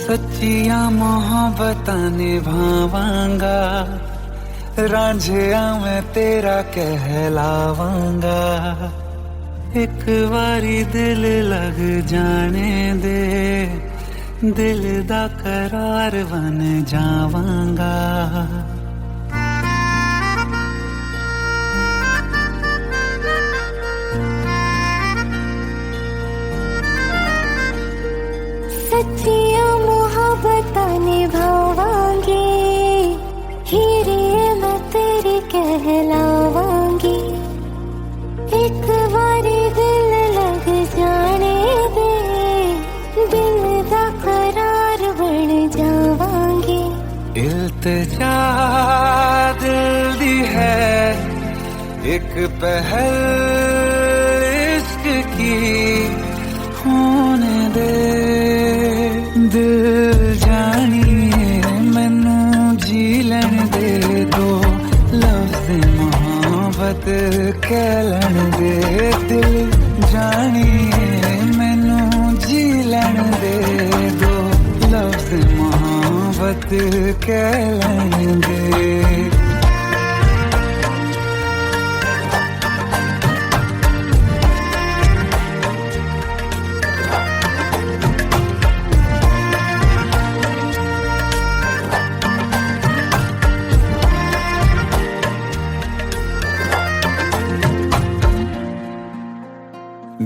सच्चिया मोहब्बतां निभावांगा, रांझिया मैं तेरा कहलावांगा। एक बारी दिल लग जाने दे, दिल दा करार बन जावांगा। सच्चिया मोहब्बतां निभावांगी, हीरे मैं तेरी कहलावांगी। एक बारी दिल लग जाने दे, दिल दा करार बन जावांगी। इल्तिजा दिल दी है एक पहल इश्क की, होने दे दिल जानिए मैनू जी लैन दे दो, लफ्ज़ मोहब्बत कह लैन दे। दिल जानिए मैनू जी लैन दे दो, लफ्ज़ मोहब्बत कह लैन दे।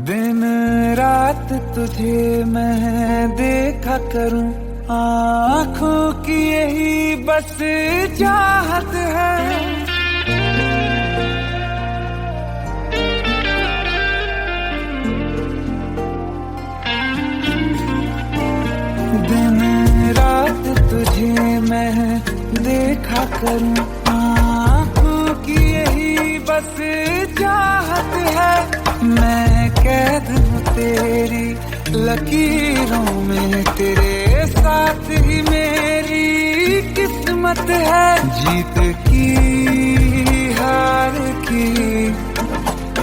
दिन रात तुझे मैं देखा करूं, आँखों की यही बस चाहत है। दिन रात तुझे मैं देखा करूं, आँखों की यही बस चाहत है। मैं कैद हूँ तेरी लकीरों में, तेरे साथ ही मेरी किस्मत है। जीत की हार की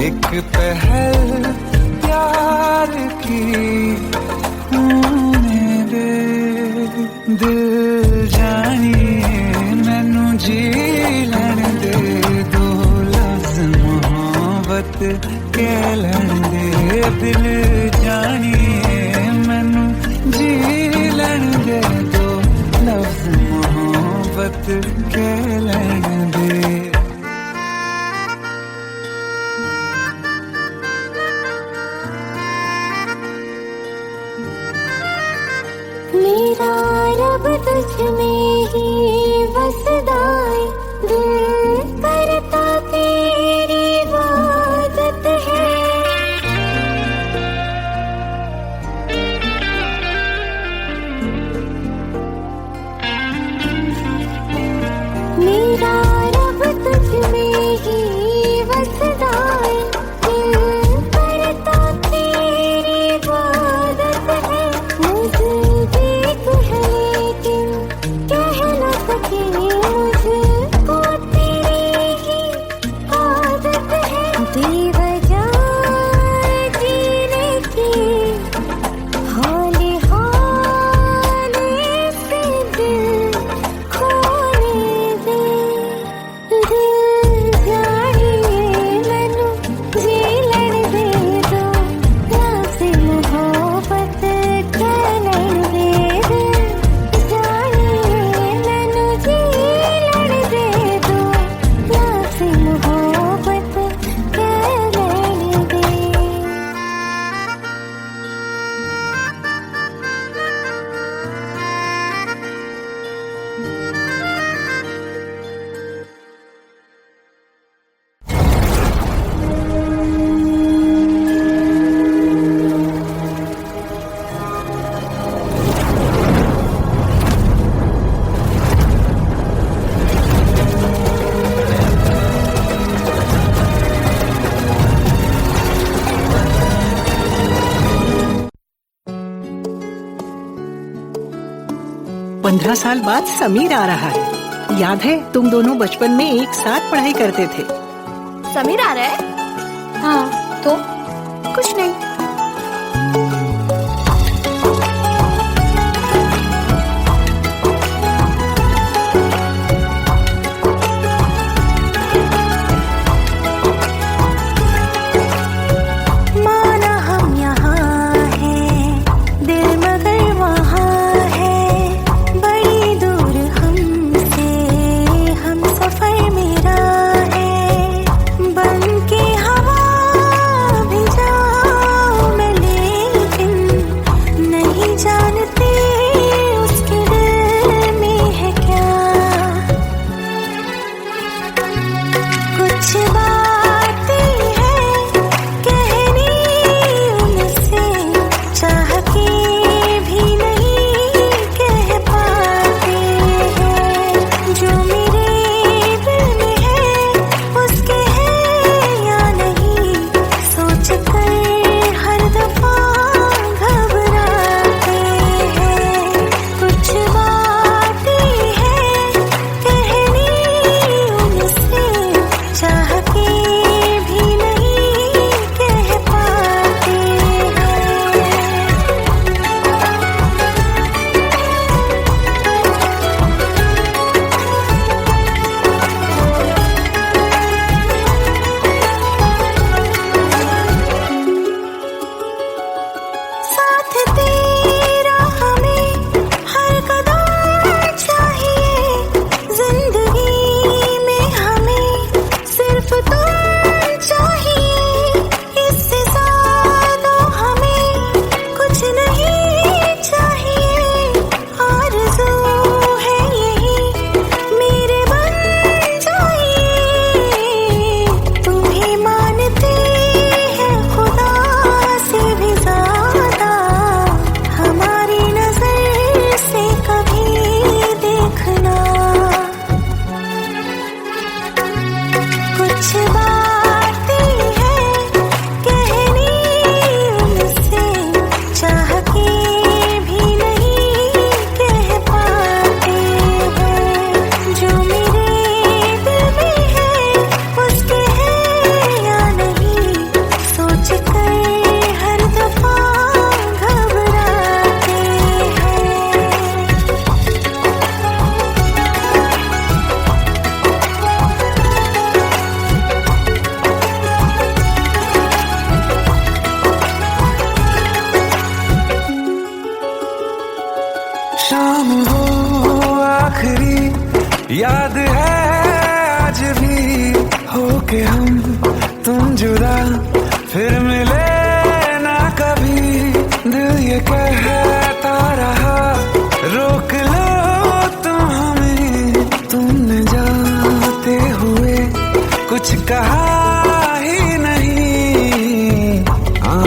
एक पहल प्यार की, होने दे दिल जानिए मैनू जी लैन दे दो, लफ्ज़ मोहब्बत कह लैन दे। दिल जानिए मैनू जी लैन दे दो, लफ्ज़ मोहब्बत कह लैन दे। मेरा रब तुझ में ही बसदा है, दिल करता तेरी इबादत है। मेरा रब तुझ में ही बसदा है, दिल करता तेरी इबादत है। मुझे देख है लेकिन कह न सके, मुझको तेरी ही आदत है। बेवजह जीने की हाले हाले से दिल खोने दे। दिल जानिए मैनू जी लैन दे दो, लफ्ज़ मोहब्बत कह लैन दे। दिल जानिए मैनू जी लैन दे दो, लफ्ज़ मोहब्बत कह लैन दे। पंद्रह साल बाद समीर आ रहा है। याद है तुम दोनों बचपन में एक साथ पढ़ाई करते थे। समीर आ रहा है? हाँ तो कुछ नहीं।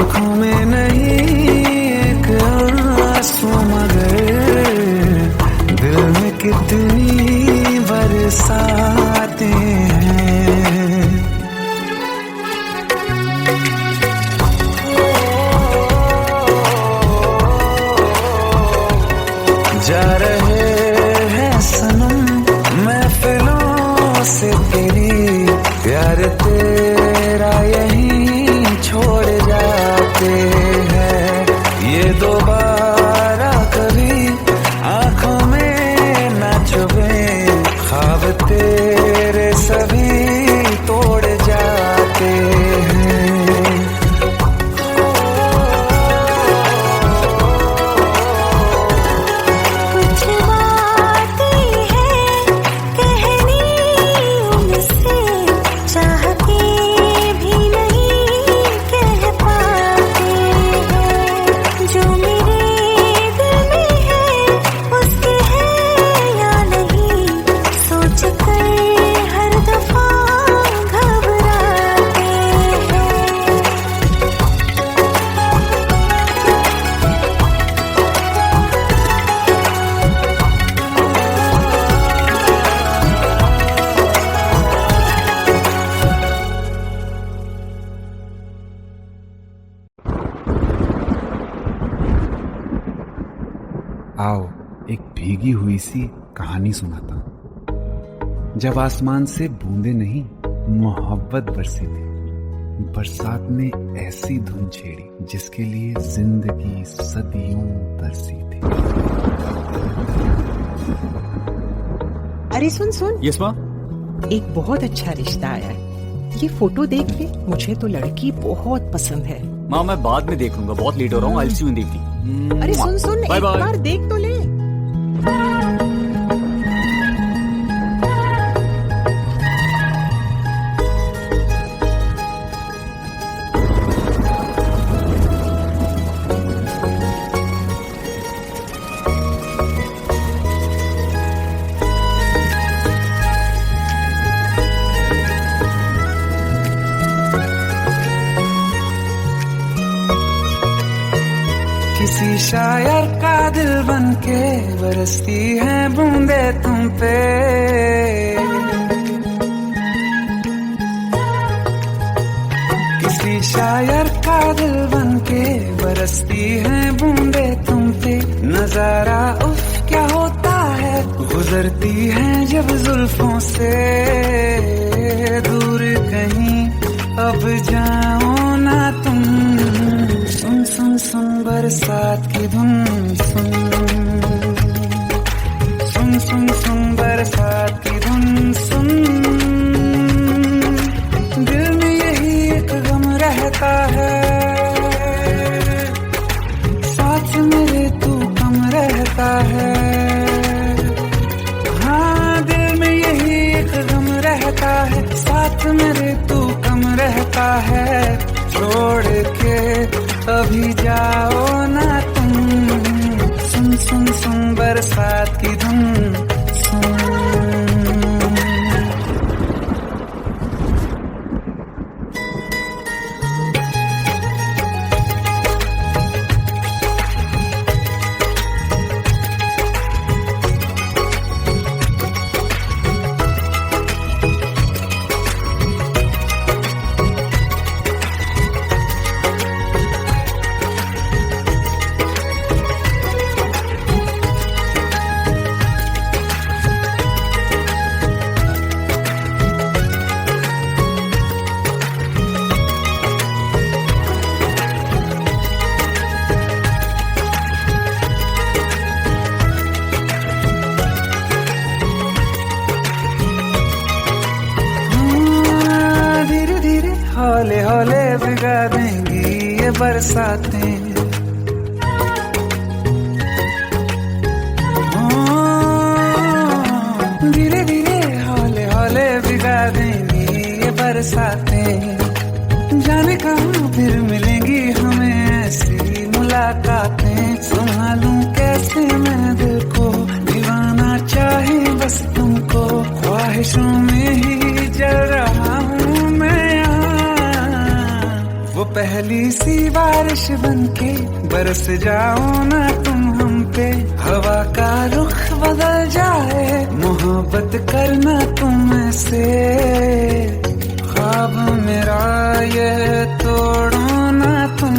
आंखों में नहीं एक आंसू मगर दिल में कितनी बरसाते हैं। जा रहे हैं सनम महफिलों से तेरी, प्यार तेरा यहीं छोड़ जाते हैं। ये दोबारा कभी आंखों में न चुभे, ख्वाब तेरे सभी तोड़ जाते हैं। कुछ बातें हैं कहनी उनसे, चाह के भी नहीं कह पाते हैं। जो मेरे दिल में है उसके है या नहीं, सोच कर हर दफा घबराते हैं। आओ एक भीगी हुई सी कहानी सुनाता हूं। जब आसमान से बूंदे नहीं मोहब्बत बरसी थी, बरसात ने ऐसी धुन छेड़ी जिसके लिए जिंदगी सदियों तरसी थी। अरे सुन सुन, यस माँ। एक बहुत अच्छा रिश्ता आया है। ये फोटो देख ले, मुझे तो लड़की बहुत पसंद है। माँ मैं बाद में देख लूंगा, बहुत लेट हो रहा हूँ। आई सी यू इन द इवनिंग। अरे सुन सुन, बाय एक बाय। बार देख तो ले। किसी शायर का दिल बन के बरसती है बूंदे तुम पे। किसी शायर का दिल बन के बरसती है बूंदे तुम पे। नजारा उफ क्या होता है, गुजरती है जब जुल्फों से। दूर कहीं अब जाओ ना तुम, सुन सुन सुन बरसात की धुन सुन। सुन सुन सुन बरसात की धुन सुन। दिल में यही एक गम रहता है, साथ मेरे तू कम रहता है। हाँ दिल में यही एक गम रहता है, साथ मेरे तू कम रहता है। छोड़ के अभी जाओ ना तुम, सुन सुन सुन बरसात की धुन सुन। हौले हौले भिगा देंगी ये बरसातें। धीरे धीरे हौले हौले भिगा देंगी ये बरसातें। जाने कहाँ फिर मिलेंगी हमें ऐसी मुलाकातें। संभालूं कैसे मैं दिल को, दीवाना चाहे बस तुमको। ख्वाहिशों में ही जल रहा हूँ मैं यहाँ, वो पहली सी बारिश बनके बरस जाओ ना तुम हम पे, हवा का रुख बदल जाए, मोहब्बत करना तुम से, ख्वाब मेरा ये तोड़ो ना तुम।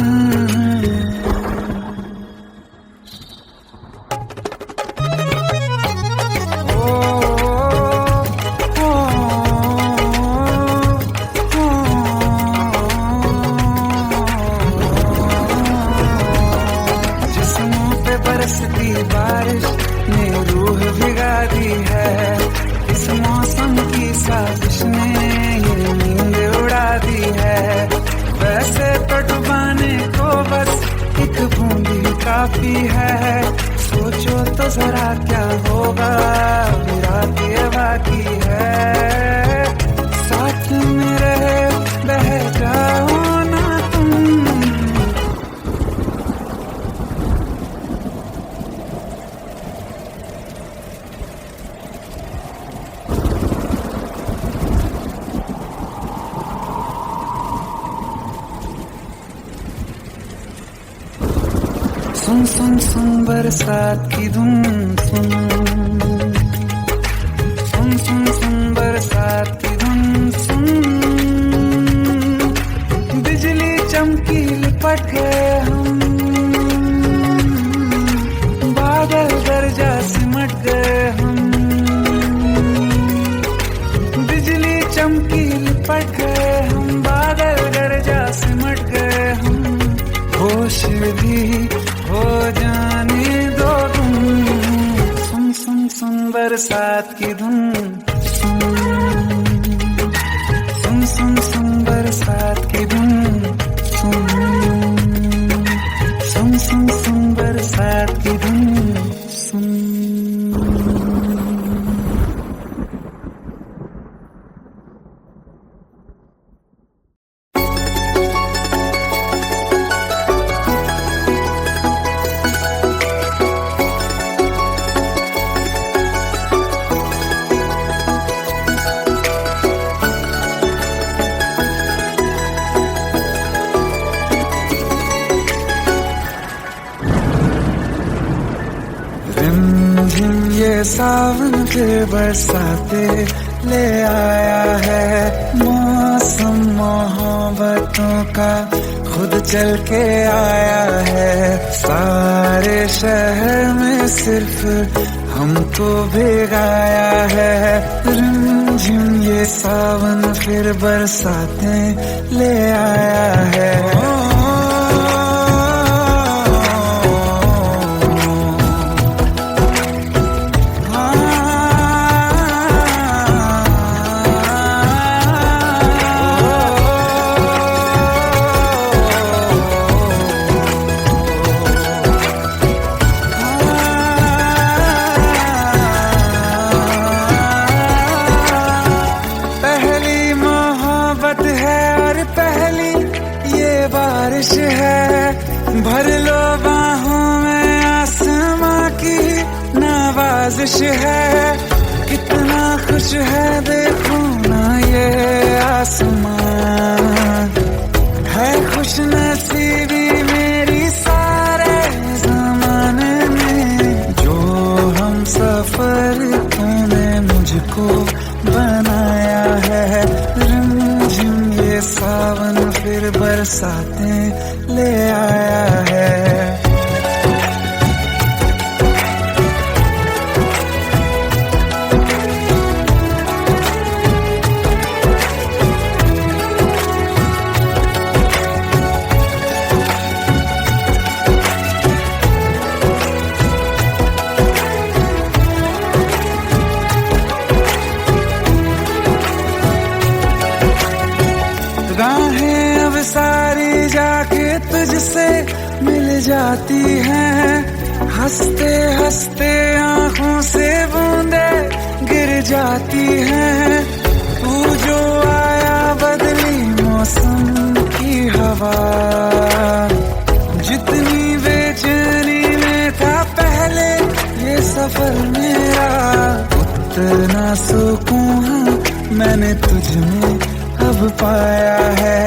बरसती बारिश ने रूह भिगा दी है, इस मौसम की साजिश ने ये नींद उड़ा दी है। वैसे तो डुबाने को बस एक बूंदी काफी है, सोचो तो जरा क्या होगा रात ये बाकी है। साथ में रहे बह जाओ ना तुम। सुन सुन सुन बरसात की धुन सुन, सुन सुन सुन बरसात की धुन सुन, बिजली चमकी लिपट गए हम, बादल गरजा सिमट गए हम, बिजली चमकी लिपट गए हम, बादल गरजा सिमट गए हम, होश भी हो जाने दो तुम। सुन सुन सुन बरसात की धुन सुन, सुन सुन सुन बरसात की धुन सुन, सुन सुन सुन बरसात की धुन सुन। ये सावन फिर बरसाते ले आया है, मौसम मोहब्बतों का खुद चल के आया है, सारे शहर में सिर्फ हमको भिगाया है। रिमझिम ये सावन फिर बरसाते ले आया है। भर लो बाहों में आसमां की नवाजिश है, कितना खुश है देखो ना ये आसमां, है खुश नसीबी मेरी सारे जमाने में, जो हम सफर तूने मुझको बनाया है। रिमझिम ये सावन फिर बरसाते ले आया है। राहें अब सारी जाके तुझसे मिल जाती हैं, हंसते हंसते आंखों से बूंदे गिर जाती हैं। तू जो आया बदली मौसम की हवा, जितनी बेचैनी में था पहले ये सफर मेरा, उतना सुकून मैंने तुझ में अब पाया है।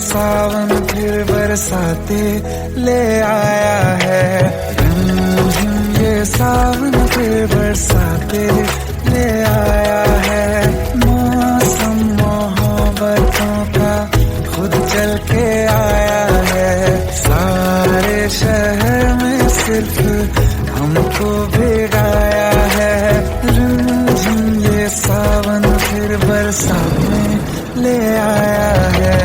सावन फिर बरसाते ले आया है। रिमझिम ये सावन फिर बरसाते ले आया है। मौसम मोहब्बतों का खुद चल के आया है। सारे शहर में सिर्फ हमको भिगाया है। रिमझिम ये सावन फिर बरसात में ले आया है।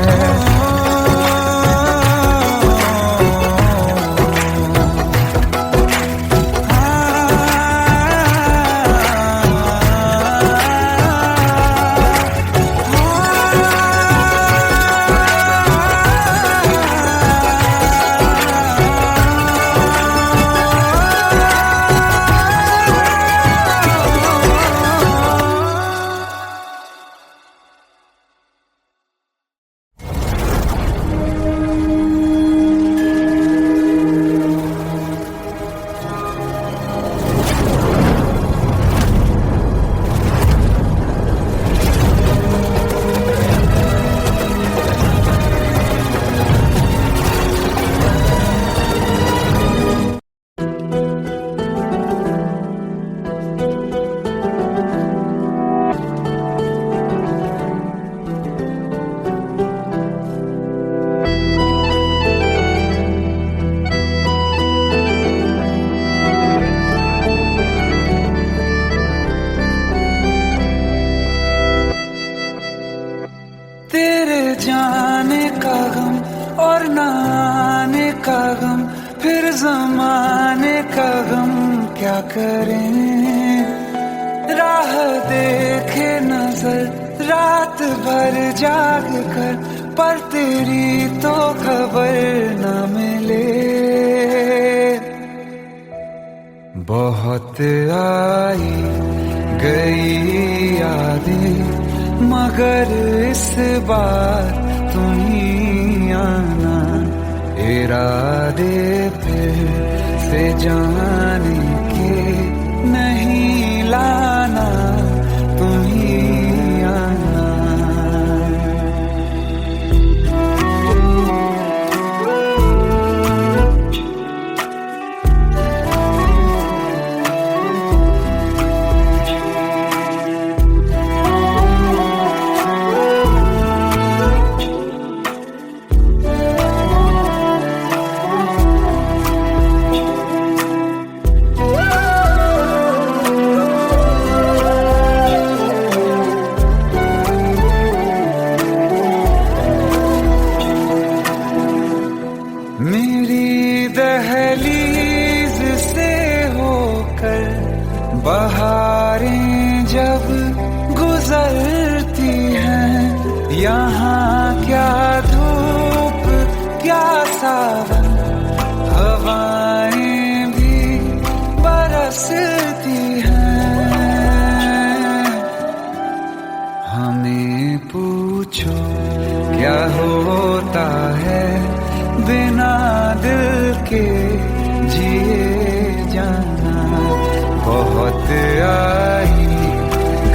तेरे जाने का गम और न आने का गम, फिर जमाने का गम क्या करें। राह देखे नजर रात भर जाग कर, पर तेरी तो खबर न मिले। बहुत आई गई यादें मगर इस बार तुम ही आना। इरादे फिर से जाने के नहीं लाना, तुम ही आना। मेरी दहलीज से होकर बहारें जब गुजरती हैं, यहाँ क्या धूप क्या सावन, हवाएं भी बरसती हैं। हमें पूछो क्या होता है बिना दिल के जिए जाना। बहुत आई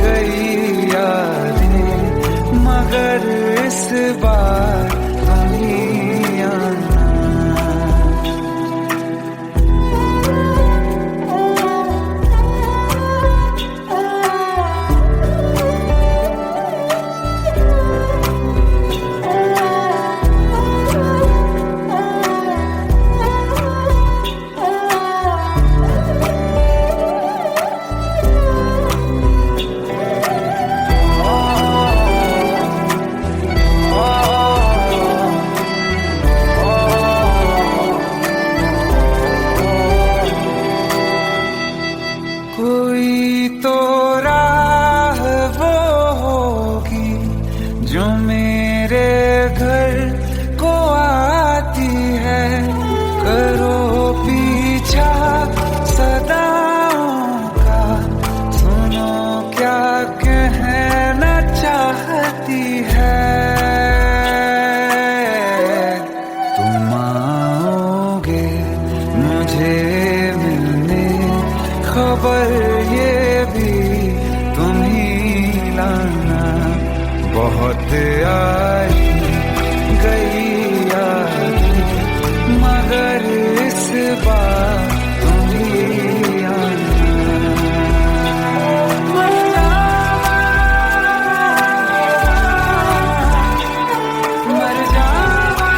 गई यादें मगर इस बार तुम ही आना। बार तुम ही आना। मर जावा, मर जावा।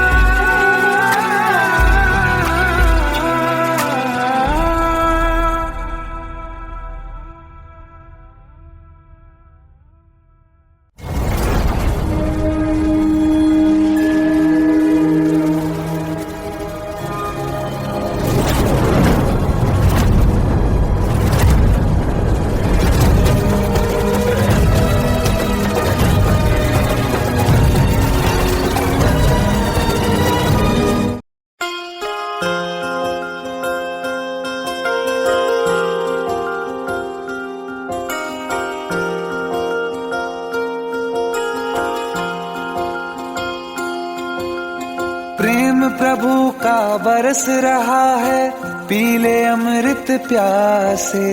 प्रेम प्रभु का बरस रहा है, पीले अमृत प्यासे।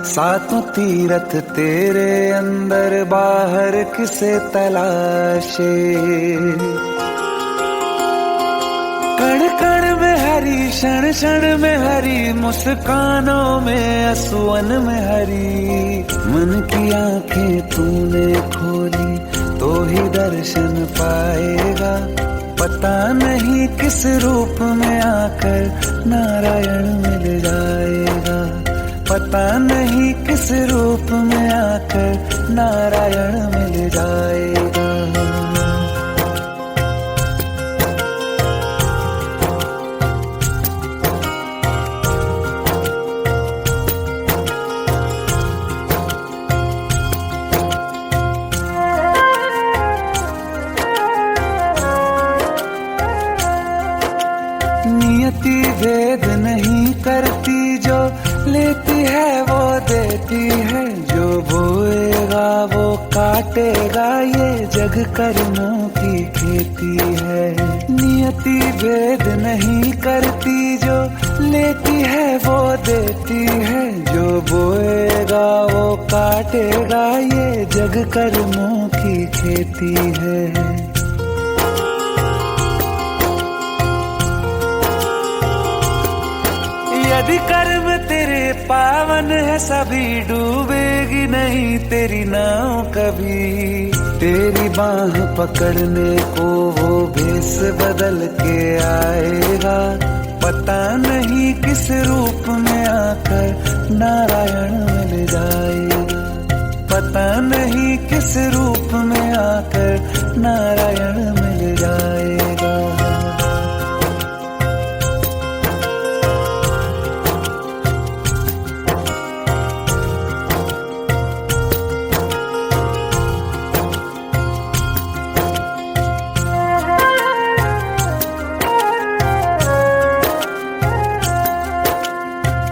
सातों तीरथ तेरे अंदर, बाहर किसे तलाशे। कण कण में हरी, क्षण क्षण में हरी, मुस्कानों में असुवन में हरी। मन की आंखें तूने खोली तो ही दर्शन पाएगा। पता नहीं किस रूप में आकर नारायण मिल जाएगा। पता नहीं किस रूप में आकर नारायण मिल जाएगा। नियति भेद नहीं करती, जो लेती है वो देती है। जो बोएगा वो काटेगा, ये जग कर्मों की खेती है। नियति भेद नहीं करती, जो लेती है वो देती है। जो बोएगा वो काटेगा, ये जग कर्मों की खेती है। यदि कर्म तेरे पावन है, सभी डूबेगी नहीं तेरी नाव कभी। तेरी बाह पकड़ने को वो भेष बदल के आएगा। पता नहीं किस रूप में आकर नारायण मिल जाएगा। पता नहीं किस रूप में आकर नारायण मिल जाएगा।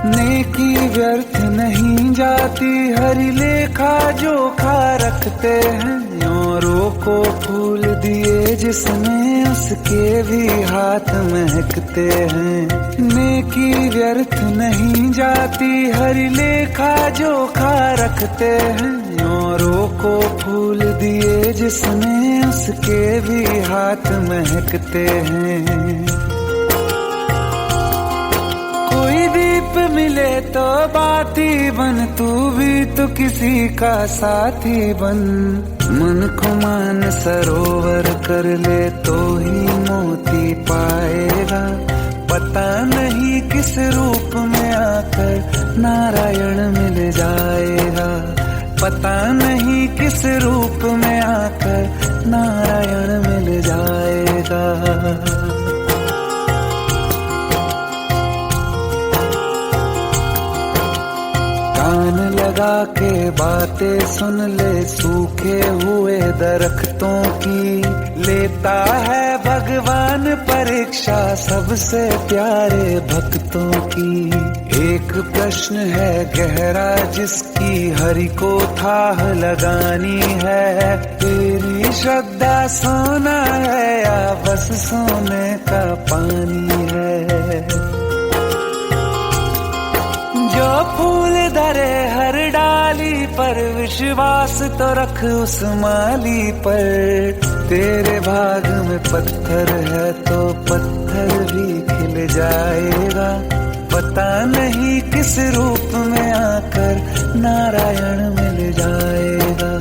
नेकी व्यर्थ नहीं जाती, हरि लेखा जोखा रखते हैं। औरों को फूल दिए जिसने, उसके भी हाथ महकते हैं। नेकी व्यर्थ नहीं जाती, हरि लेखा जोखा रखते हैं। औरों को फूल दिए जिसने, उसके भी हाथ महकते हैं। कोई दीप मिले तो बाती बन, तू भी तो किसी का साथी बन। मन को मान सरोवर कर ले तो ही मोती पाएगा। पता नहीं किस रूप में आकर नारायण मिल जाएगा। पता नहीं किस रूप में आकर नारायण मिल जाएगा। कान लगा के बातें सुन ले, सूखे हुए दरख्तों की। लेता है भगवान परीक्षा सबसे प्यारे भक्तों की। एक प्रश्न है गहरा जिसकी हरि को थाह लगानी है। तेरी श्रद्धा सोना है या बस सोने का पानी है। जो फूल धरे हर डाली पर, विश्वास तो रख उस माली पर। तेरे भाग में पत्थर है तो पत्थर पत्थर भी खिल जाएगा, पता नहीं किस रूप में आकर नारायण मिल जाएगा,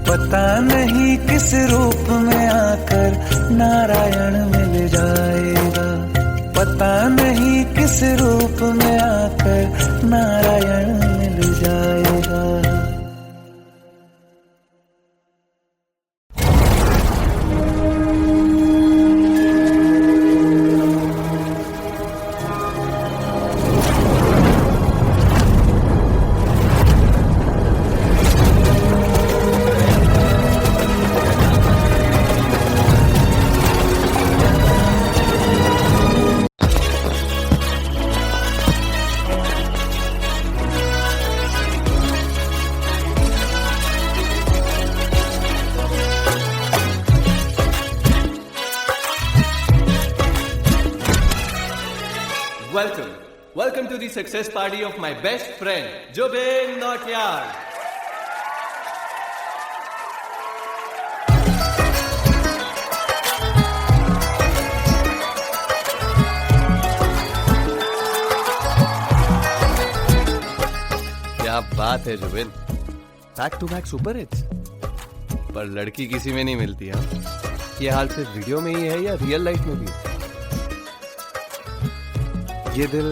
पता नहीं किस रूप में आकर नारायण मिल जाएगा, पता नहीं किस रूप में आकर नारायण मिल जाएगा। Welcome to the success party of my best friend, Jobin Notyard. क्या बात है Zubin, back to back super hits. पर लड़की किसी में नहीं मिलती है। ये हाल सिर्फ वीडियो में ही है या रियल लाइफ में भी? ये दिल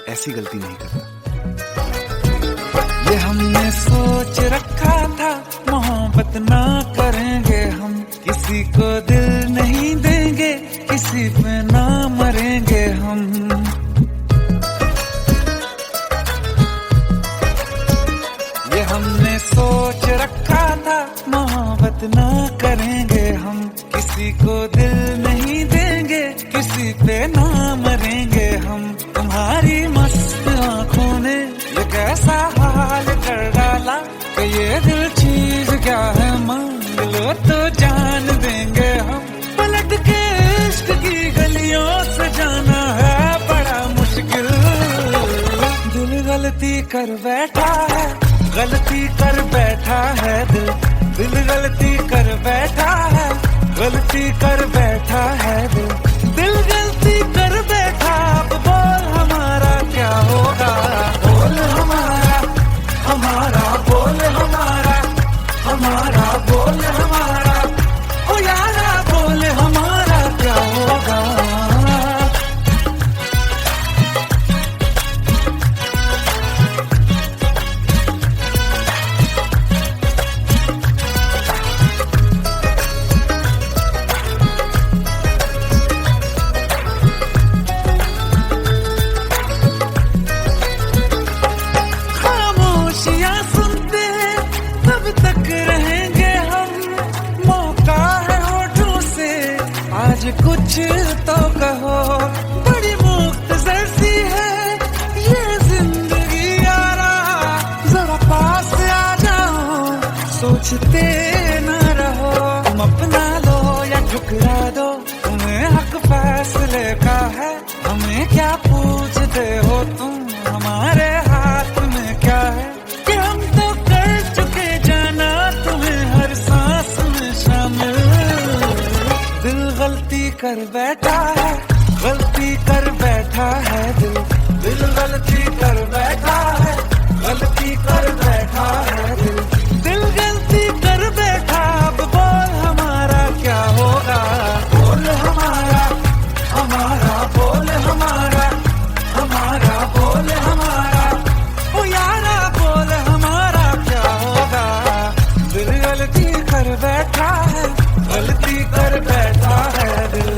ऐसी गलती नहीं करता। ये हमने सोच रखा था मोहब्बत ना करेंगे हम, किसी को दिल नहीं देंगे, किसी पे ना मरेंगे हम। ये हमने सोच रखा था मोहब्बत ना करेंगे हम, किसी को दिल नहीं देंगे, किसी पे ना मरेंगे हम। तुम्हारी मस्त आंखों ने ये कैसा हाल कर डाला कि ये दिल चीज क्या है, मांग लो तो जान देंगे हम। पलट के इश्क की गलियों से जाना है बड़ा मुश्किल। दिल गलती कर बैठा है, गलती कर बैठा है दिल, दिल गलती कर बैठा है, गलती कर बैठा है दिल, दिल गलती कर बैठा। अब बोल हमारा क्या होगा, बोल हमारा, हमारा बोल हमारा, हमारा बोल हमारा, ओ यारा बोल हमारा क्या होगा। कुछ तो कहो, बड़ी मुख्तसर सी है ये जिंदगी यारा, जरा पास आ जाओ, सोचते न रहो। तुम अपना लो या ठुकरा दो, तुम्हें हक फैसले का है, हमें क्या पूछते हो तुम, हमारे हाथ में क्या है कि हम तो कर चुके जाना तुम्हें हर सांस में शामिल। दिल गलती कर बैठा है, गलती कर बैठा है दिल, दिल गलती कर बैठा है, गलती कर बैठा है दिल, दिल गलती कर बैठा। अब बोल हमारा क्या होगा, बोल हमारा, हमारा बोल हमारा, हमारा बोल हमारा, ओ यारा बोल हमारा क्या होगा। दिल गलती कर बैठा है, गलती कर बैठा है दिल।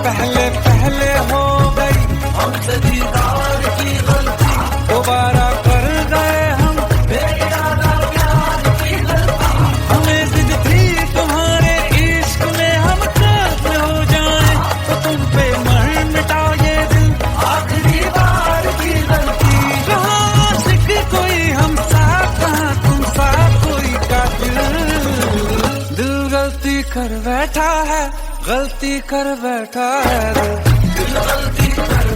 पहले पहले हो गई हमसे दीदार की गलती, दोबारा कर गए हम बेइरादा प्यार की गलती। हमें जिद थी तुम्हारे इश्क में हम काफिर हो जाएं, तो तुम पे मर मिटाओ ये दिल, आखिरी बार की गलती। कहाँ आशिक कोई हम साथ, कहाँ तुम साथ कोई कातिल। दिल गलती कर बैठा है, गलती कर बैठा है दिल गलती कर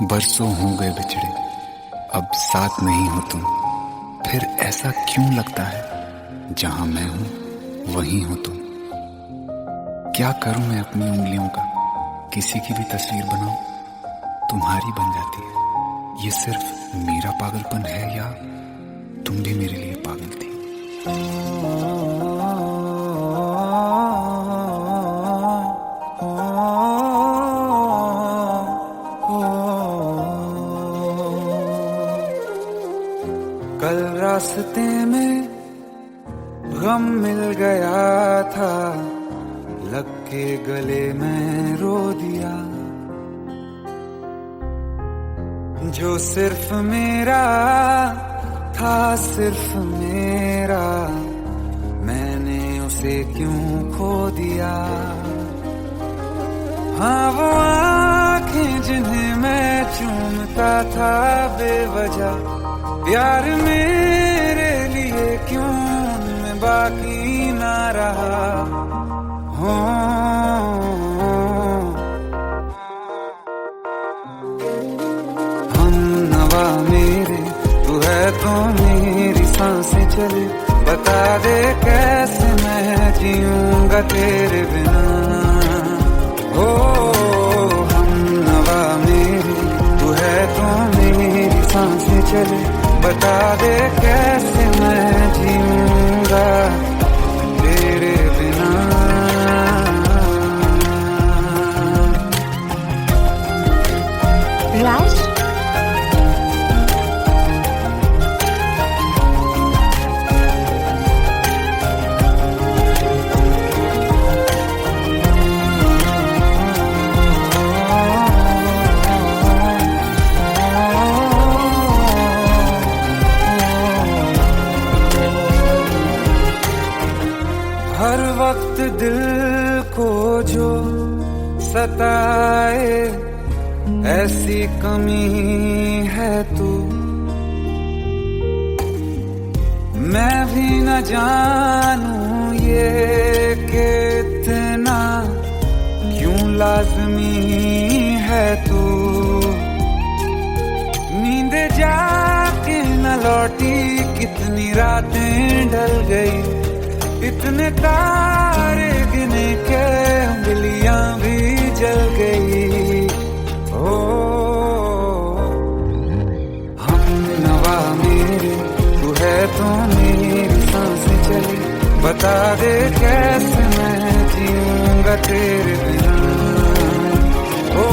बरसों हो गए बिछड़े, अब साथ नहीं हो तुम। फिर ऐसा क्यों लगता है, जहां मैं हूं वहीं हो तुम। क्या करूं मैं अपनी उंगलियों का, किसी की भी तस्वीर बनाऊं, तुम्हारी बन जाती है। ये सिर्फ मेरा पागलपन है या तुम भी मेरे लिए पागल थी। कल रास्ते में गम मिल गया था, लग के गले में रो दिया। जो सिर्फ मेरा था, सिर्फ मेरा, मैंने उसे क्यों खो दिया। हाँ वो आँखें जिन्हें मैं चूमता था बेवजह, प्यार मेरे लिए क्यों उनमें बाकी ना रहा। हो हम नवा मेरे, तू है तो मेरी सांसें चले। बता दे कैसे मैं जीऊंगा तेरे बिना। हो हम नवा मेरे, तू है तो मेरी सांसें चले। बता दे कैसे मैं जीऊंगा तेरे बिना। राज, हर वक्त दिल को जो सताए, ऐसी कमी है तू। मैं भी न जानूं ये कि इतना क्यों लाज़मी है तू। नींद जाके न लौटी, कितनी रातें ढल गई, इतने तारे गिने के उंगलियां भी जल गई। ओ हम नवा मेरे, तू है तो मेरी सांसें चली। बता दे कैसे मैं जीऊंगा तेरे बिना। ओ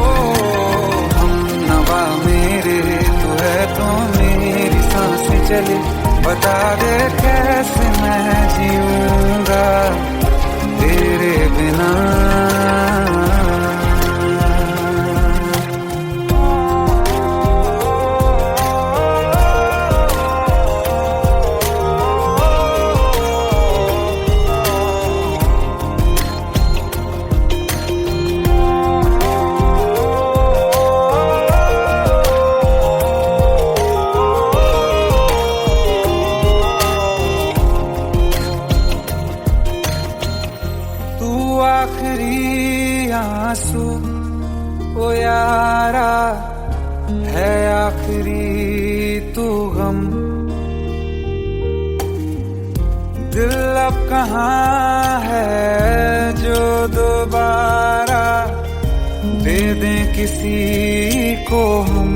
हम नवा मेरे, तू है तो मेरी सांसें चली। बता दे कैसे मैं जीऊंगा तेरे बिना। आखिरी आंसू ओ यारा है, आखिरी तू गम। दिल अब कहाँ है जो दोबारा दे दें किसी को हम।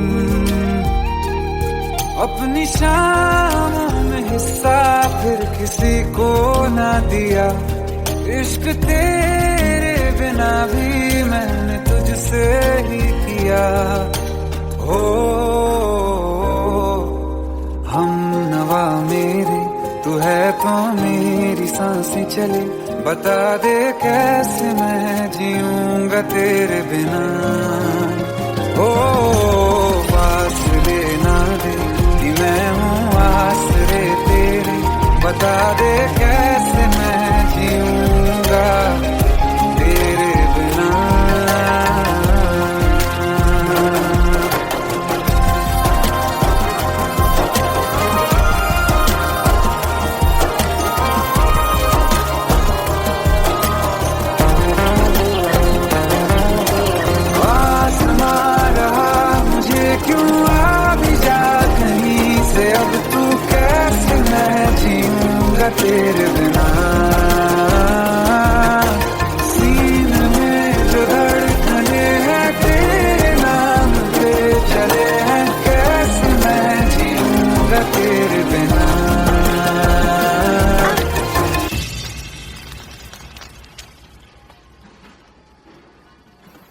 अपनी शामों में हिस्सा फिर किसी को ना दिया। इश्क तेरे बिना भी मैंने तुझसे ही किया। हो हम नवा मेरे, तू है तो मेरी सांसें चले। बता दे कैसे मैं जीऊंगा तेरे बिना। हो फासले ना दे कि मैं हूँ आसरे तेरे। बता दे कैसे मैं जीऊंगा तेरे बिना। आसमां रहा मुझे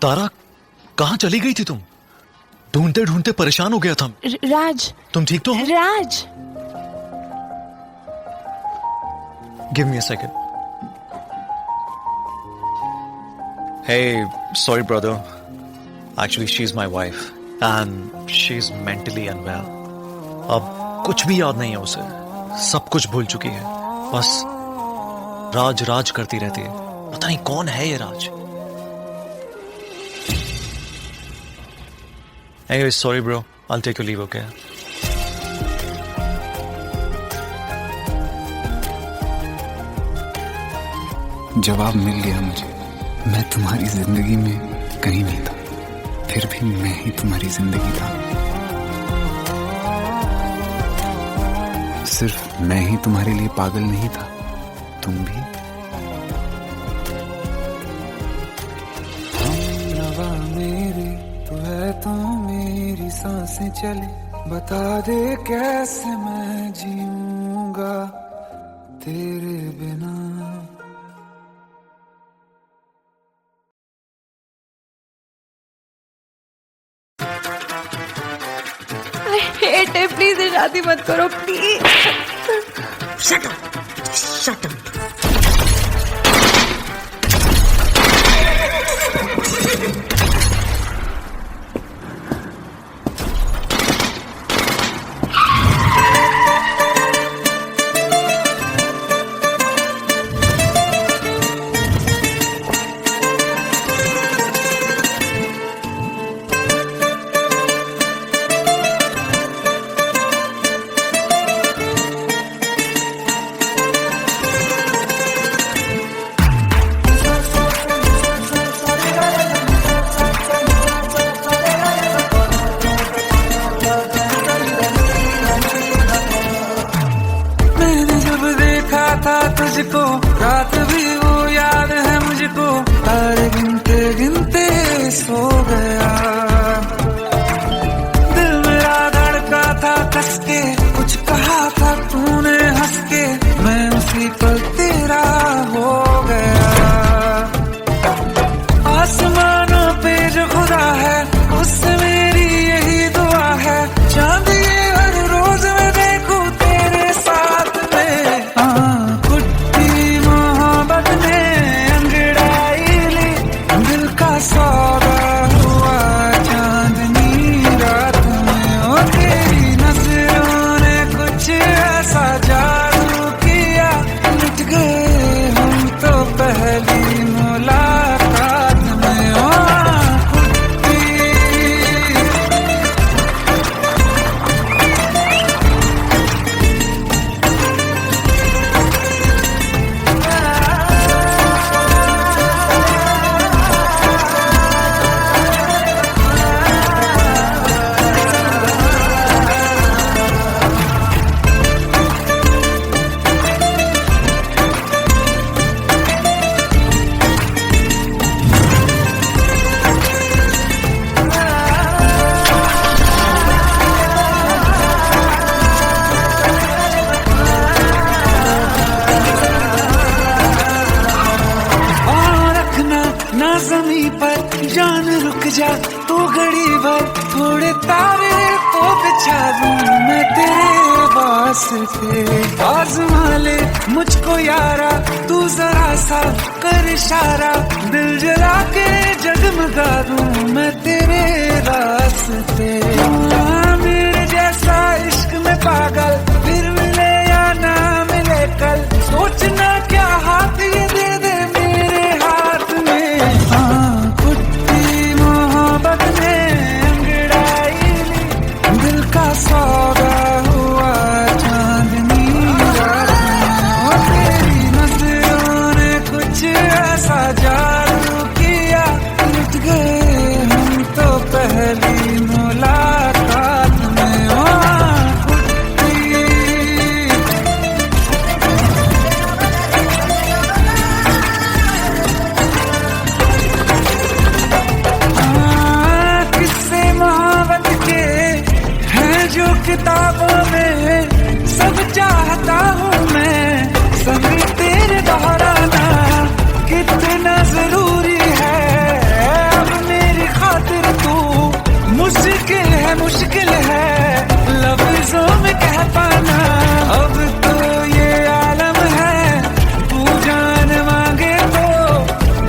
तारा, कहाँ चली गई थी तुम? ढूंढते ढूंढते परेशान हो गया था। राज, तुम ठीक तो हो? Raj, give me a second. Hey, sorry brother. Actually, she's my wife and she's mentally unwell. अब कुछ भी याद नहीं है उसे, सब कुछ भूल चुकी है, बस राज राज करती रहती है। पता नहीं कौन है ये राज। Anyway, sorry bro, I'll take your leave, okay? जवाब मिल गया मुझे। मैं तुम्हारी जिंदगी में कहीं नहीं था, फिर भी मैं ही तुम्हारी जिंदगी था। सिर्फ मैं ही तुम्हारे लिए पागल नहीं था, तुम भी। हमनवा मेरी तू है तो मेरी सांसें चले, बता दे कैसे मैं जीऊंगा तेरे बिना। हेट है, प्लीज शादी मत करो please. Shut up, shut up. तुझको रात भी वो याद है मुझको, तारे गिनते गिनते सो गया। दिल मेरा धड़का था कस के, कुछ कहा था तूने हंस के, मैं उसी पल तेरा हो गया। आसमानों पे जो खुदा है उससे मेरी यही दुआ है, चांद ये हर रोज मैं देखूं तेरे साथ में। सौदा हुआ चांदनी रात में, ओ तेरी नजरों ने कुछ ऐसा जादू किया, लुट गए हम तो पहली मुलाकात में। ओ ज़मीं पर जान रुक जा तू घड़ी भर, थोड़े तारे तो बिछा दूं मैं तेरे वास्ते। आज़मा ले मुझको यारा तू जरा सा कर इशारा, दिल जला के जगमगा दूं मैं तेरे रास्ते। मेरे जैसा इश्क में पागल फिर मिले या ना मिले कल, सोचना क्या हाथ ये दे दे मेरे हाथ में। कुट्टी मोहब्बत ने अंगड़ाई ली, दिल का सौदा हुआ चांदनी रात में, और तेरी नजरों ने कुछ ऐसा जादू किया, लुट गए मुश्किल है लफ्जों में कह पाना। अब तो ये आलम है तू जान मांगे तो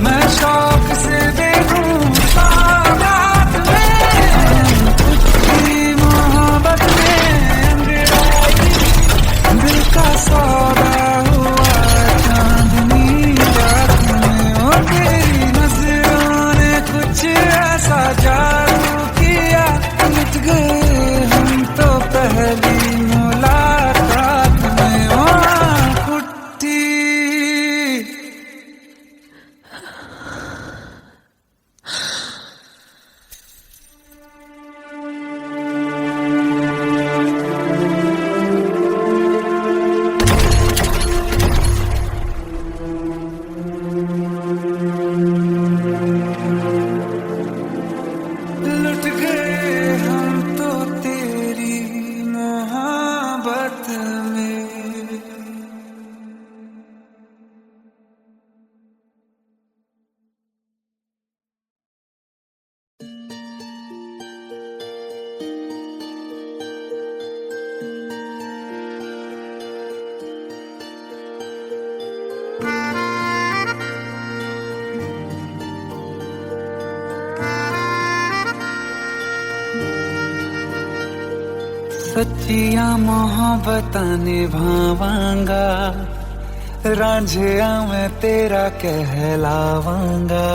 मैं शौक से दे दूं सौगात में। तेरी मोहब्बत में अंगड़ाई दिल का सौदा हुआ चांदनी रात में। ओ तेरी नजरों ने कुछ ऐसा जादू किया मिट गए हम तो पहली मुलाकात में। ओ कुट्टी लुट गए हम तो तेरी मोहब्बत में। सच्चिया मोहब्बतां निभावांगा रांझिया मैं तेरा कहलावांगा।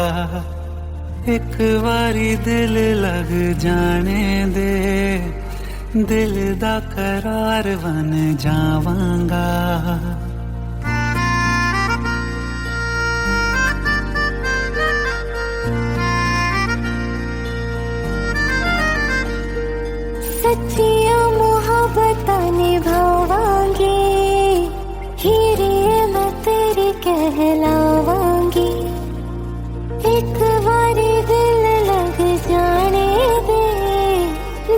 एक बारी दिल लग जाने दे दिल दा करार बन जावांगा। सच्चिया मोहब्बतां निभावांगी हीरे मैं तेरी कहलावांगी। एक बारी दिल लग जाने दे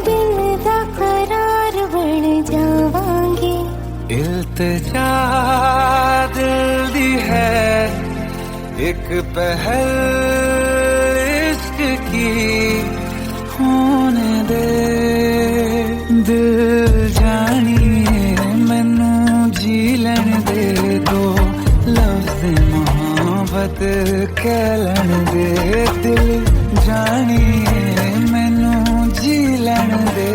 दिल दा करार बन जावांगी। इल्तिजा दिल दी है एक पहल इश्क की होने दे। दिल जानिए मैनू जी लैन दे दो लफ्ज़ मोहब्बत कह लैन दे। दिल जानिए मैनू जी लैन दे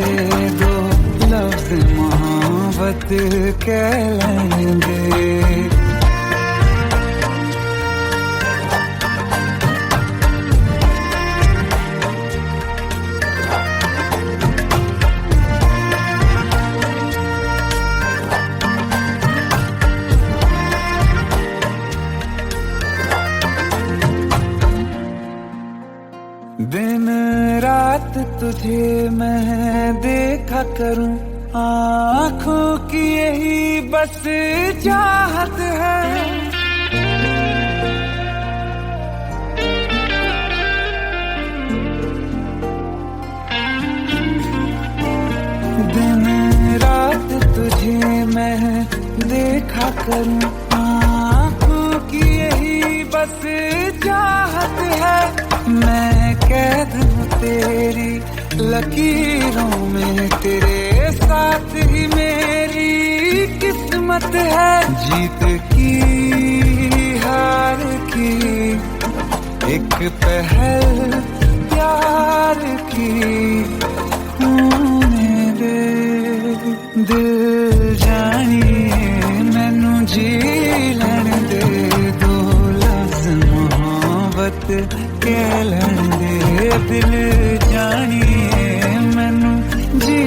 दो लफ्ज़ मोहब्बत कह लैन दे। दिन रात तुझे मैं देखा करूं आँखों की यही बस चाहत है। दिन रात तुझे मैं देखा करूं आँखों की यही बस चाहत है। मैं कैद हूँ तेरी लकीरों में तेरे साथ ही मेरी किस्मत है। जीत की हार की एक पहल प्यार की होने दे। दिल जानिए मैनू जी लैन दे दो लफ्ज़ मोहब्बत कह लैन दे। दिल जानिए मैनू जी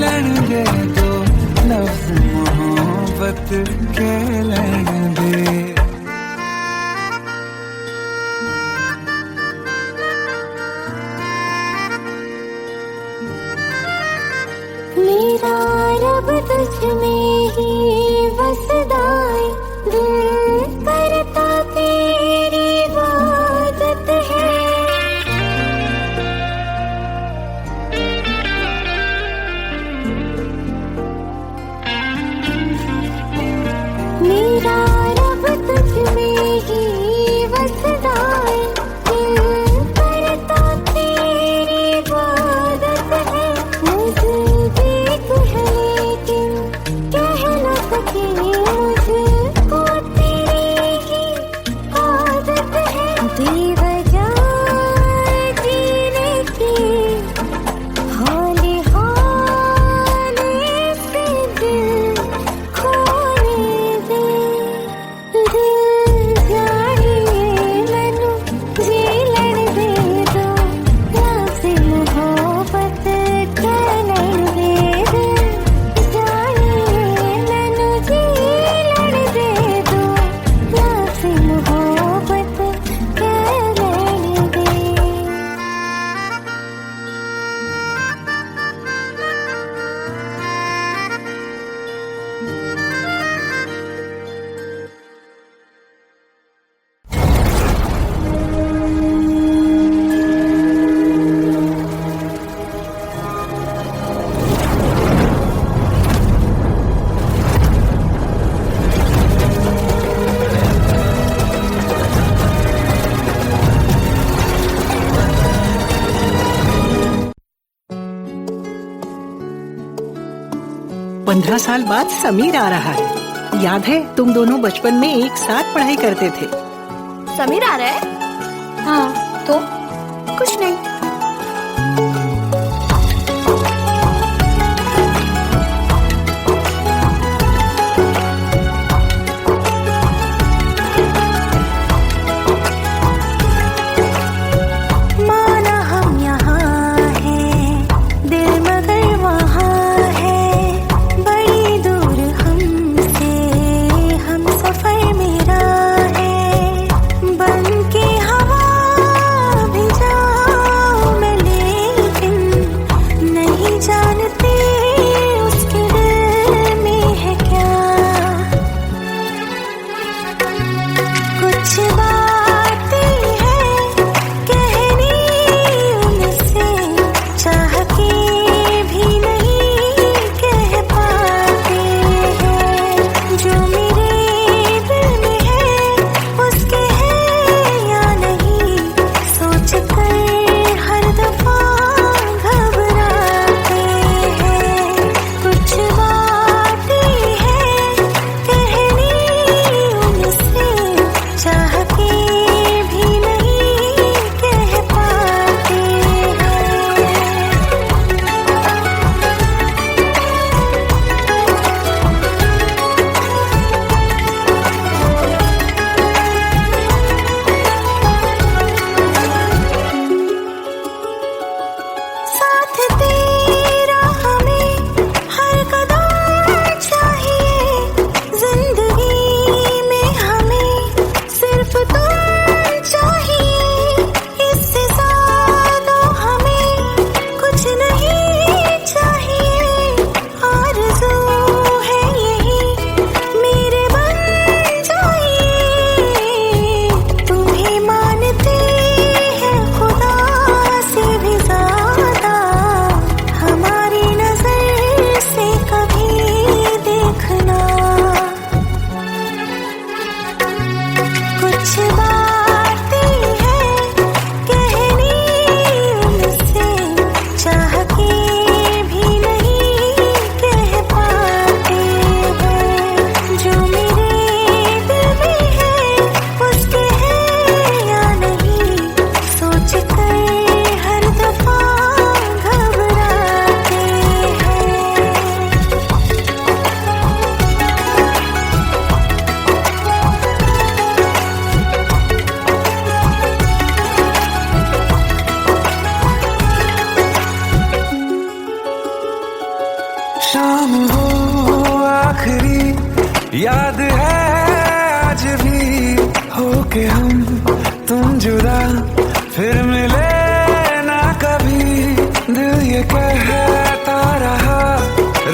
लैन दे दो लफ्ज़ मोहब्बत कह लैन दे। मेरा रब तुझ में ही बसदा है दिल करता तेरी इबादत है। मेरा रब तुझ में ही बसदा है दिल करता तेरी इबादत है। 15 साल बाद समीर आ रहा है। याद है तुम दोनों बचपन में एक साथ पढ़ाई करते थे। समीर आ रहा है? हाँ, तो कुछ नहीं। माना हम यहाँ हैं, दिल मगर वहाँ है, बड़ी दूर हमसे हम सफर मेरा है। बन के हवा भी जाऊं मैं, लेकिन नहीं जानते उसके दिल में है क्या। कुछ बातें हैं कहनी उनसे, चाह के भी नहीं कह पाते हैं। जो मेरे दिल में है उसके है या नहीं, सोच कर हर दफा घबराते हैं। कुछ बातें हैं कहनी उनसे, चाह के भी नहीं कह पाते हैं। साथ तेरा हमें हर कदम चाहिए, जिंदगी में हमें सिर्फ तुम चाहिए। इससे ज्यादा हमें कुछ नहीं चाहिए। आरज़ू है यही मेरे बन जाइए, तुम्हें मानते हैं खुदा से भी ज्यादा। हमारी नजर से कभी देखना। कुछ बातें हैं कहनी उनसे, चाह के भी नहीं कह पाते हैं। जो मेरे दिल में है उसके है या नहीं, सोच कर हर दफा घबराते हैं। शाम हो आखिरी याद है आज भी, होके हम तुम जुदा फिर मिले ना कभी। दिल ये कहता रहा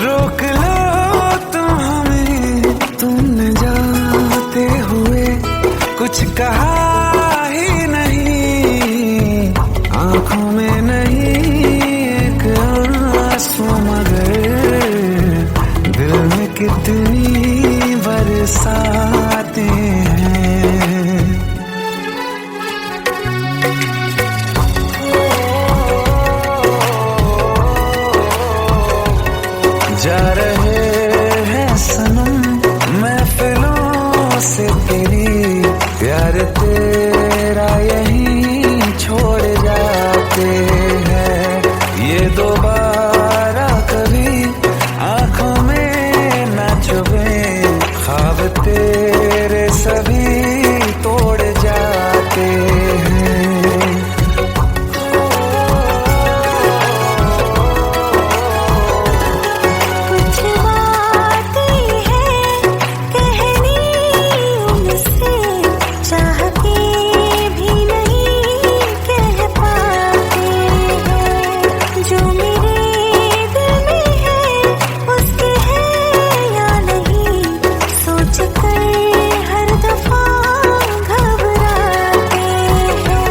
रोक लो तुम हमें, तुमने जाते हुए कुछ कहा ही नहीं। आंखों में नहीं एक आंसू, मगर दिल में कितनी बरसाते हैं। जा रहे हैं सनम महफिलों से तेरी, प्यार तेरा यहीं छोड़ जाते हैं। ये दोबारा कभी आंखों में न चुभे, ख्वाब तेरे सभी तोड़ जाते हैं। कुछ बातें हैं कहनी उनसे, चाह के भी नहीं कह पाते हैं। जो मेरे दिल में है उसके है या नहीं, सोच कर हर दफा घबराते हैं।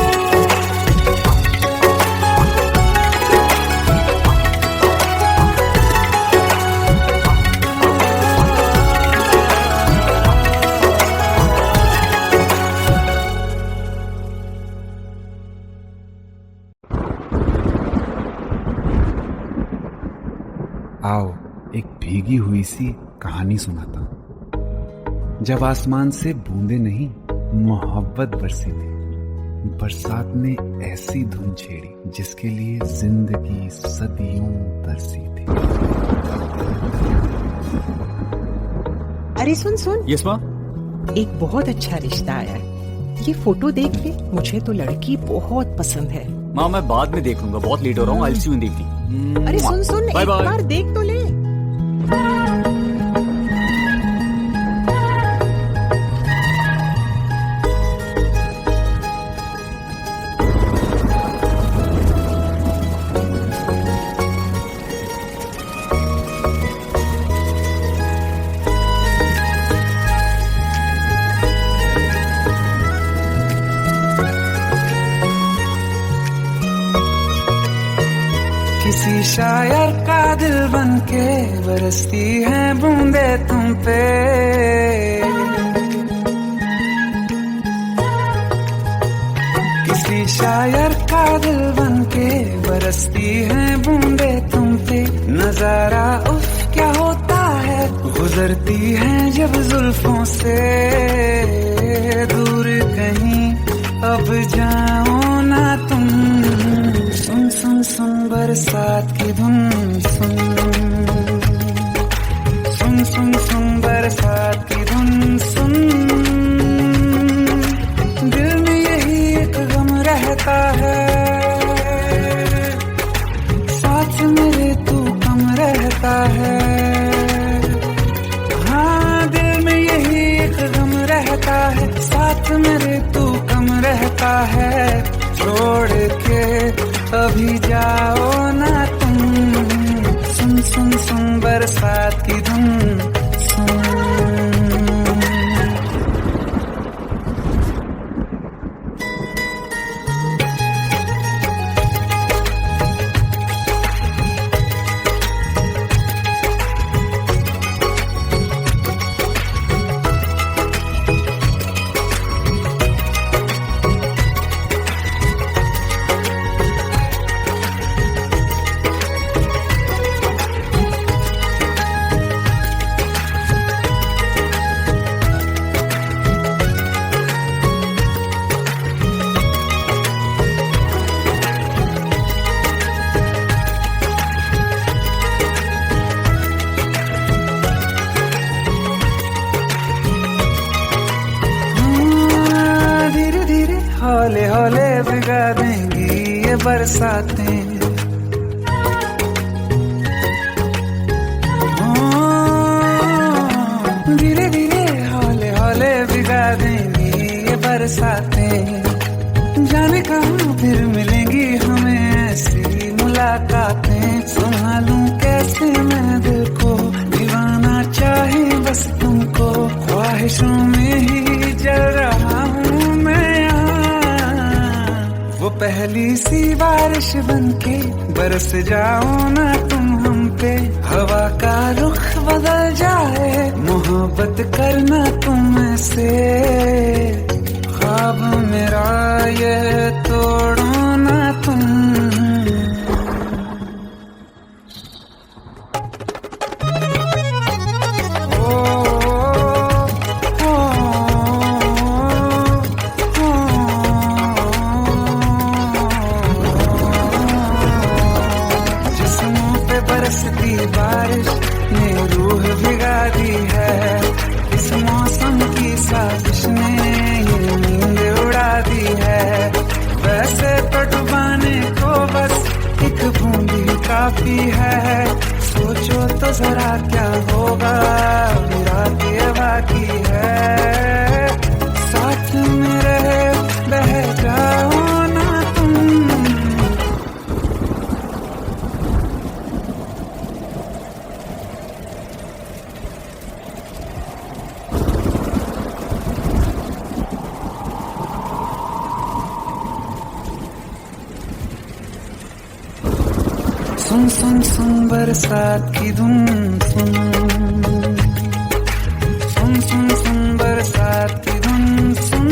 आओ एक भीगी हुई सी कहानी सुनाता हूं। जब आसमान से बूंदे नहीं मोहब्बत बरसी थी, बरसात ने ऐसी धुन छेड़ी जिसके लिए जिंदगी सदियों तरसी थी। अरे सुन सुन, यस माँ। एक बहुत अच्छा रिश्ता आया है, ये फोटो देख ले। मुझे तो लड़की बहुत पसंद है। माँ मैं बाद में देख लूंगा, बहुत लेट हो रहा हूँ। आई सी यू इन द इवनिंग। अरे सुन सुन, बाय एक बाय। बार देख तो ले। किसी शायर का दिल बनके बरसती है बूंदे तुम पे। किसी शायर का दिल बनके बरसती है बूंदे तुम पे। नजारा उफ क्या होता है, गुजरती है जब जुल्फों से। दूर कहीं अब जाओ ना तुम, सुन सुन सुन बरसात की धुन। सुन सुन सुन सुन बरसात की धुन। सुन दिल में यही एक गम रहता है, साथ मेरे तू कम रहता है। हाँ दिल में यही एक गम रहता है, साथ मेरे तू कम रहता है। छोड़ के अभी जाओ ना तुम, सुन सुन सुन बरसात की धुन। सुन हौले हौले भिगा देंगी ये बरसातें। धीरे धीरे हौले हौले भिगा देंगी ये बरसातें। जाने कहाँ फिर मिलेंगी हमें ऐसी मुलाकातें। संभालूं कैसे मैं दिल को, दीवाना चाहे बस तुमको। ख्वाहिशों में ही जल रहा हूँ मैं यहाँ, वो पहली सी बारिश बनके बरस जाओ ना तुम हम पे। हवा का रुख बदल जाए, मोहब्बत करना तुम से। ख्वाब मेरा ये तोड़ो ना तुम। बरसती बारिश ने रूह भिगा दी है। इस मौसम की साजिश ने ये नींद उड़ा दी है। वैसे तो डुबाने को बस एक बूंद ही काफी है। सोचो तो जरा क्या होगा, रात ये बाकी है। साथ में रहे बह जाओ ना तुम। सुन सुन सुन बरसात की धुन। सुन सुन सुन सुन बरसात की धुन। सुन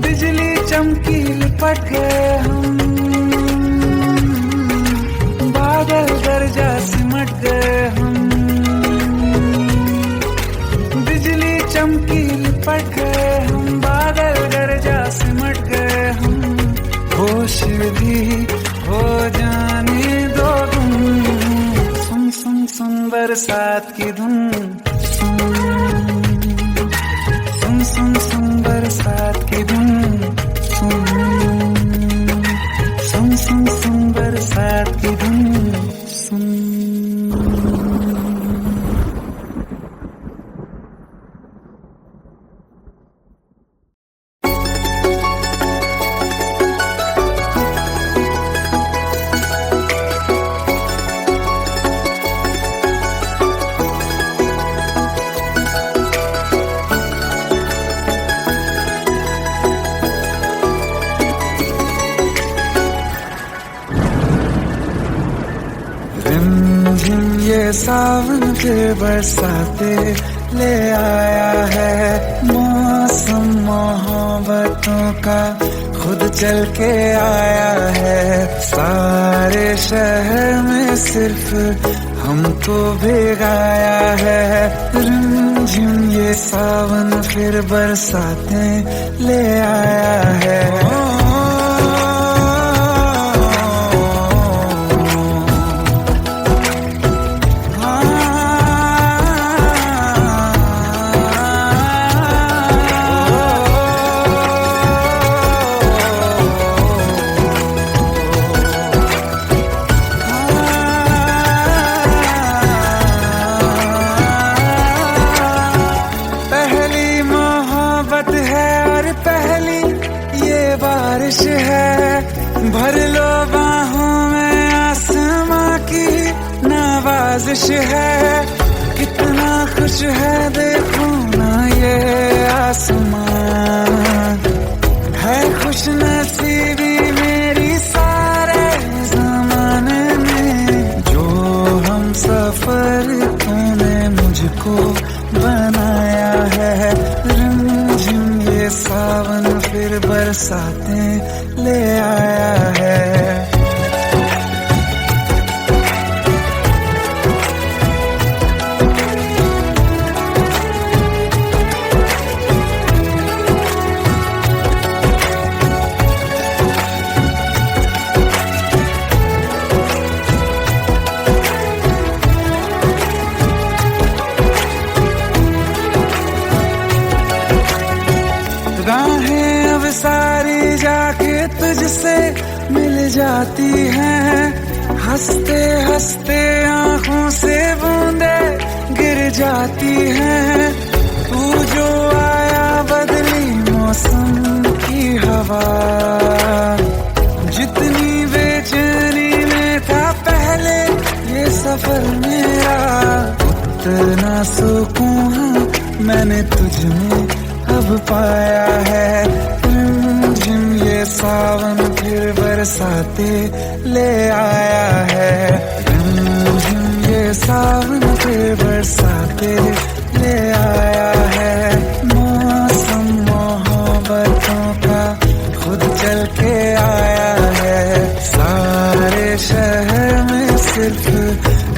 बिजली चमकी लिपट गए हम, बादल गरजा भी हो जाने दो तुम। सुन सुन सुन बरसात की धुन, सुन सुन सुन बरसात की धुन, सुन सुन सुन सुन बरसात की धुन, सुन। रिमझिम ये सावन फिर बरसाते ले आया है, मौसम मोहब्बतों का खुद चल के आया है। सारे शहर में सिर्फ हमको भिगाया है। रिमझिम ये सावन फिर बरसाते ले आया है। बारिश है, भर लो बाहों में आसमां की नवाजिश है। कितना खुश है देखो ना ये आसमां, है खुश नसीबी मेरी सारे जमाने में। जो हम सफर तूने मुझको बनाया है। रिमझिम ये सावन फिर बरसाते ले आया है। राहें अब सारी जाके तुझसे मिल जाती हैं। हंसते हंसते आंखों से बूंदे गिर जाती हैं। तू जो आया बदली मौसम की हवा, जितनी बेचैनी में था पहले ये सफर मेरा, उतना सुकून मैंने तुझ में अब पाया है। रिमझिम ये सावन फिर बरसाते ले आया है। रिमझिम ये सावन फिर बरसाते ले आया है। मौसम मोहब्बतों का खुद चल के आया है। सारे शहर में सिर्फ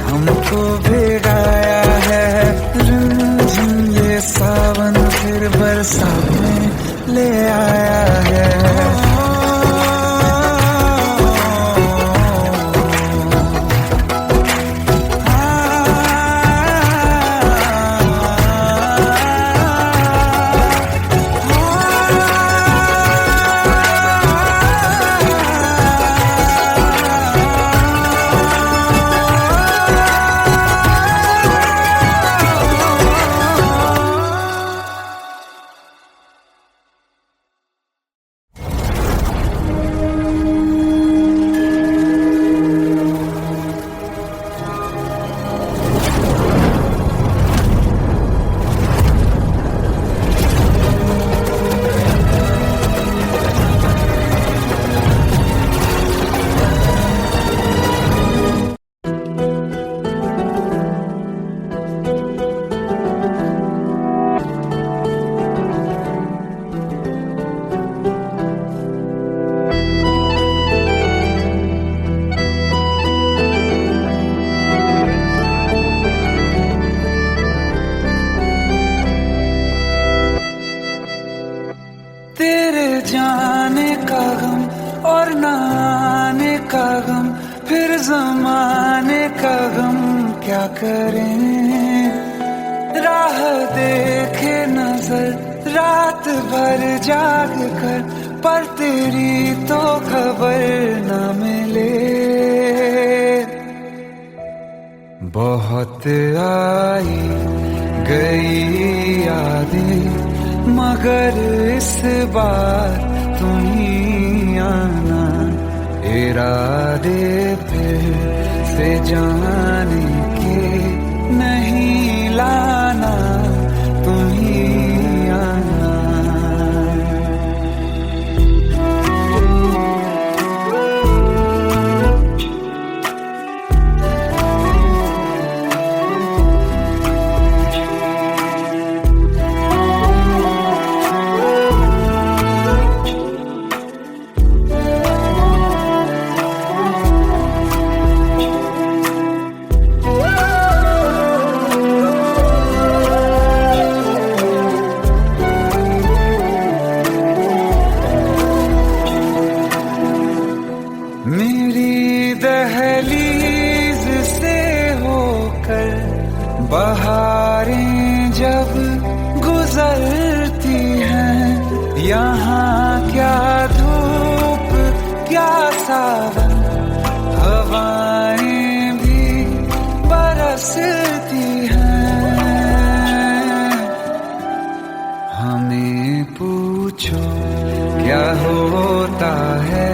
हमको भिगाया है। रिमझिम ये सावन फिर बरसाते ले आया है। जमाने का गम क्या करें, राह देखे नजर रात भर जाग कर, पर तेरी तो खबर न मिले। बहुत आई गई यादें, मगर इस बार तुम ही आना, इरादे फिर से जाने के नहीं लाना, तुम ही आना। मेरी दहलीज से होकर बहारें जब गुजरती हैं, यहाँ क्या धूप क्या सावन, हवाएं भी बरसती हैं। हमें पूछो क्या होता है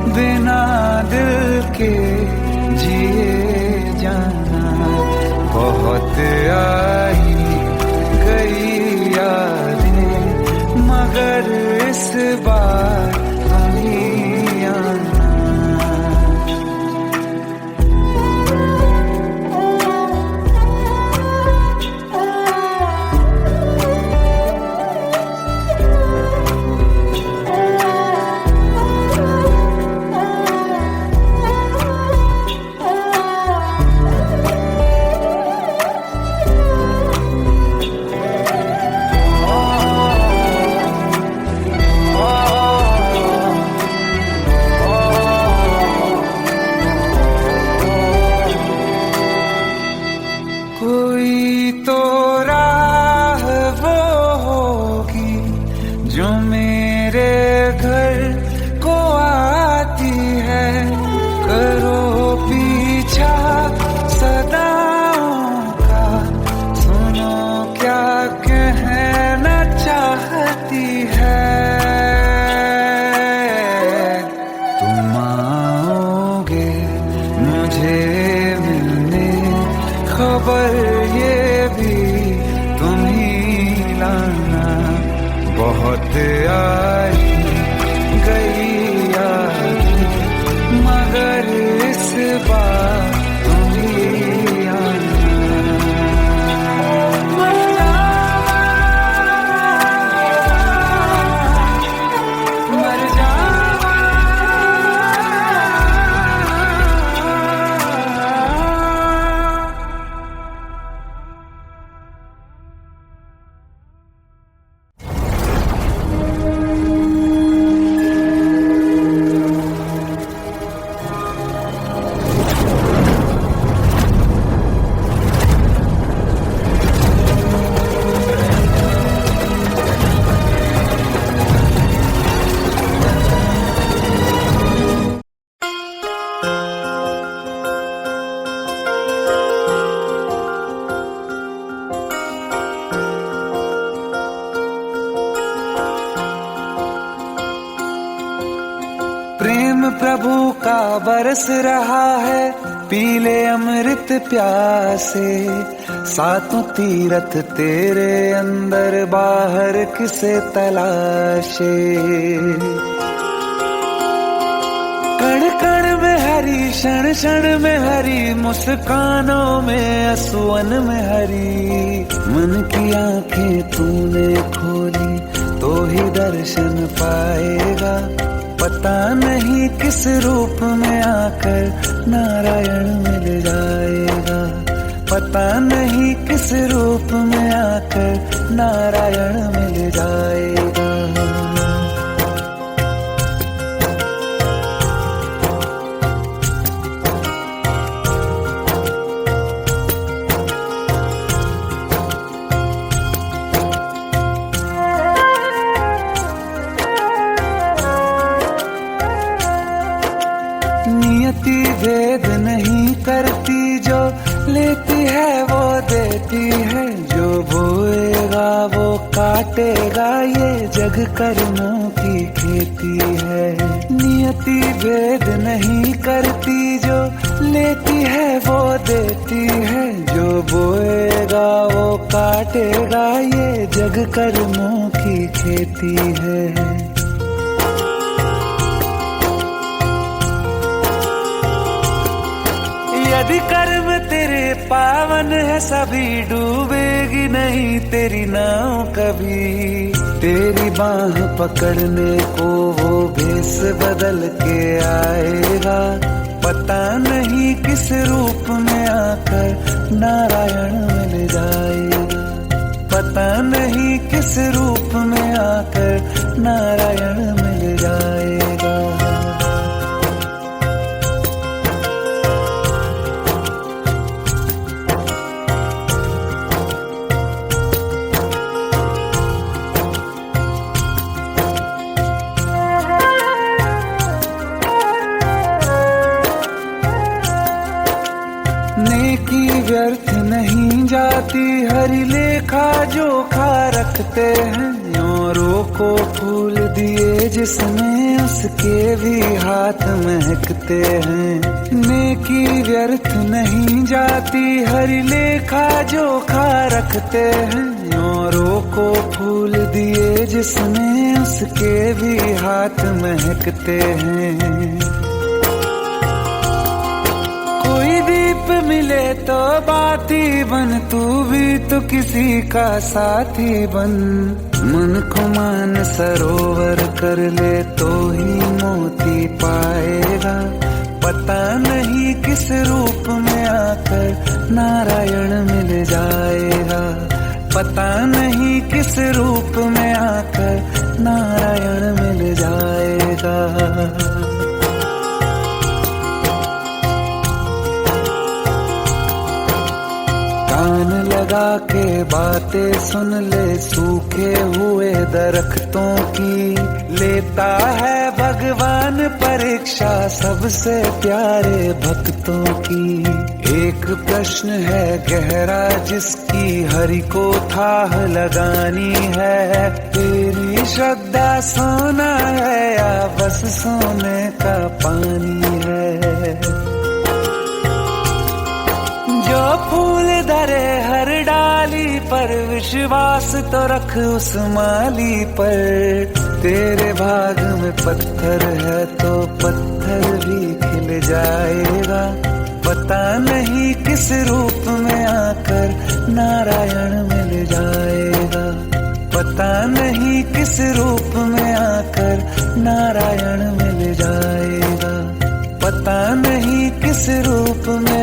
बिना दिल के जिए जाना, बहुत आई गई यादें, मगर इस बार तुम ही आना। कोई तो राह वो होगी जो मेरे घर को आती है, करो पीछा सदाओं का, सुनो क्या कहना चाहती है। तुम आओगे मुझे मिलने, खबर ये भी तुम ही लाना, बहुत आई गई यादें, मगर इस बार तुम ही आना। मर जावा, मर जावा। प्रेम प्रभु का बरस रहा है, पीले अमृत प्यासे, सातों तीरथ तेरे अंदर बाहर किसे तलाशे। कण कण में हरी, क्षण क्षण में हरी, मुस्कानों में असुवन में हरी, मन की आंखें तूने खोली तो ही दर्शन पाएगा, पता नहीं किस रूप में आकर नारायण मिल जाएगा, पता नहीं किस रूप में आकर नारायण मिल जाएगा। नियति भेद नहीं करती, जो लेती है वो देती है, जो बोएगा वो काटेगा, ये जग कर्मों की खेती है। नियति भेद नहीं करती, जो लेती है वो देती है, जो बोएगा वो काटेगा, ये जग कर्मों की खेती है। यदि कर्म तेरे पावन है, सभी डूबेगी नहीं तेरी नाव कभी। तेरी बाह पकड़ने को वो भेष बदल के आएगा, पता नहीं किस रूप में आकर नारायण मिल जाएगा, पता नहीं किस रूप में आकर नारायण मिल जाएगा। नेकी व्यर्थ नहीं जाती, हरि लेखा जोखा रखते हैं, औरों को फूल दिए जिसमें उसके भी हाथ महकते हैं। नेकी व्यर्थ नहीं जाती, हरि लेखा जोखा रखते हैं, औरों को फूल दिए जिसमें उसके भी हाथ महकते हैं। कोई दीप मिले तो बाती बन, तू भी तो किसी का साथी बन। मन को मान सरोवर कर ले तो ही मोती पाएगा, पता नहीं किस रूप में आकर नारायण मिल जाएगा, पता नहीं किस रूप में आकर नारायण मिल जाएगा। कान लगा के बातें सुन ले सूखे हुए दरख्तों की, लेता है भगवान परीक्षा सबसे प्यारे भक्तों की। एक प्रश्न है गहरा जिसकी हरि को थाह लगानी है, तेरी श्रद्धा सोना है या बस सोने का पानी है। जो फूल धरे हर डाली पर, विश्वास तो रख उस माली पर। तेरे भाग में पत्थर है तो पत्थर भी खिल जाएगा, पता नहीं किस रूप में आकर नारायण मिल जाएगा, पता नहीं किस रूप में आकर नारायण मिल जाएगा, पता नहीं किस रूप में